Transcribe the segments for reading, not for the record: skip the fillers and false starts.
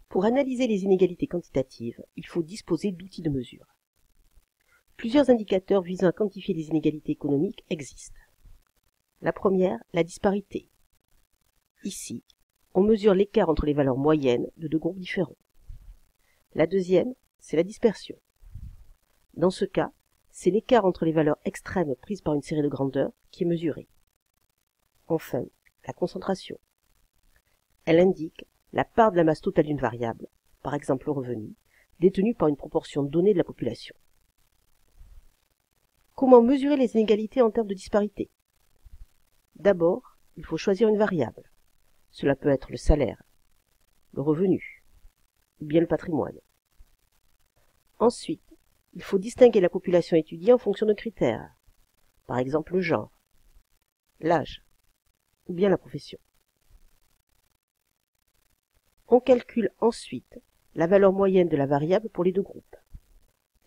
Pour analyser les inégalités quantitatives, il faut disposer d'outils de mesure. Plusieurs indicateurs visant à quantifier les inégalités économiques existent. La première, la disparité. Ici, on mesure l'écart entre les valeurs moyennes de deux groupes différents. La deuxième, c'est la dispersion. Dans ce cas, c'est l'écart entre les valeurs extrêmes prises par une série de grandeurs qui est mesuré. Enfin, la concentration. Elle indique la part de la masse totale d'une variable, par exemple le revenu, détenue par une proportion donnée de la population. Comment mesurer les inégalités en termes de disparité? D'abord, il faut choisir une variable. Cela peut être le salaire, le revenu, ou bien le patrimoine. Ensuite, il faut distinguer la population étudiée en fonction de critères, par exemple le genre, l'âge, ou bien la profession. On calcule ensuite la valeur moyenne de la variable pour les deux groupes.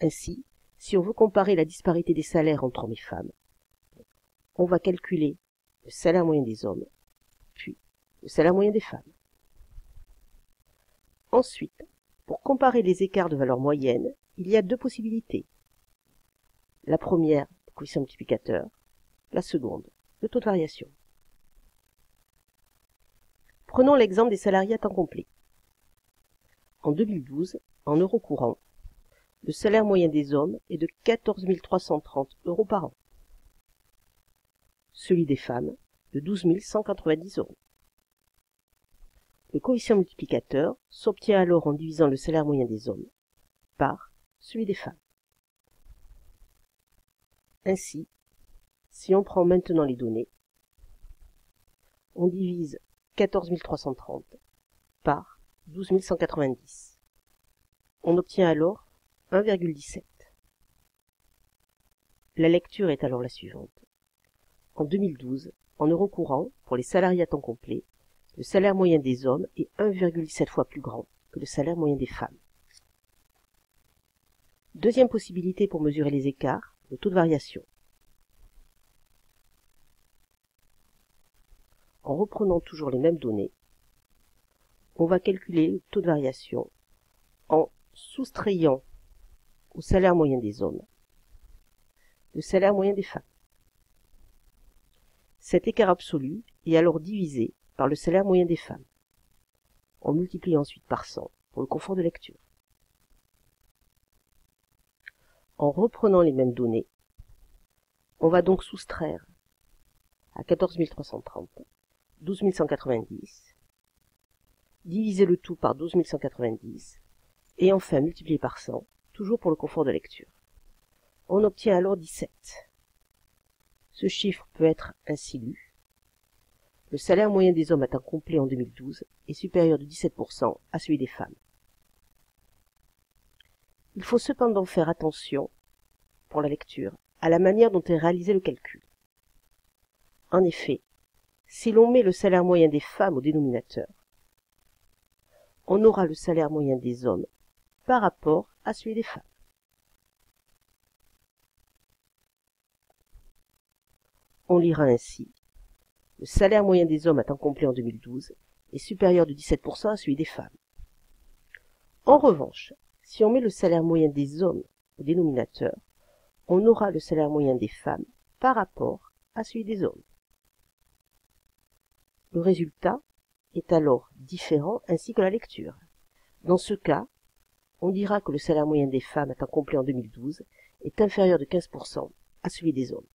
Ainsi, si on veut comparer la disparité des salaires entre hommes et femmes, on va calculer le salaire moyen des hommes, puis le salaire moyen des femmes. Ensuite, pour comparer les écarts de valeur moyenne, il y a deux possibilités. La première, le coefficient multiplicateur, la seconde, le taux de variation. Prenons l'exemple des salariés à temps complet. En 2012, en euros courants, le salaire moyen des hommes est de 14 330 € par an. Celui des femmes, de 12 190 €. Le coefficient multiplicateur s'obtient alors en divisant le salaire moyen des hommes par celui des femmes. Ainsi, si on prend maintenant les données, on divise 14 330 par 12 190. On obtient alors 1,17. La lecture est alors la suivante. En 2012, en euros courants, pour les salariés à temps complet, le salaire moyen des hommes est 1,7 fois plus grand que le salaire moyen des femmes. Deuxième possibilité pour mesurer les écarts, le taux de variation. En reprenant toujours les mêmes données, on va calculer le taux de variation en soustrayant au salaire moyen des hommes le salaire moyen des femmes. Cet écart absolu est alors divisé par le salaire moyen des femmes. On multiplie ensuite par 100 pour le confort de lecture. En reprenant les mêmes données, on va donc soustraire à 14 330 12 190, diviser le tout par 12 190 et enfin multiplier par 100, toujours pour le confort de lecture. On obtient alors 17. Ce chiffre peut être ainsi lu. Le salaire moyen des hommes à temps complet en 2012 est supérieur de 17% à celui des femmes. Il faut cependant faire attention, pour la lecture, à la manière dont est réalisé le calcul. En effet, si l'on met le salaire moyen des femmes au dénominateur, on aura le salaire moyen des hommes par rapport à celui des femmes. On lira ainsi: le salaire moyen des hommes à temps complet en 2012 est supérieur de 17% à celui des femmes. En revanche, si on met le salaire moyen des hommes au dénominateur, on aura le salaire moyen des femmes par rapport à celui des hommes. Le résultat est alors différent ainsi que la lecture. Dans ce cas, on dira que le salaire moyen des femmes à temps complet en 2012 est inférieur de 15% à celui des hommes.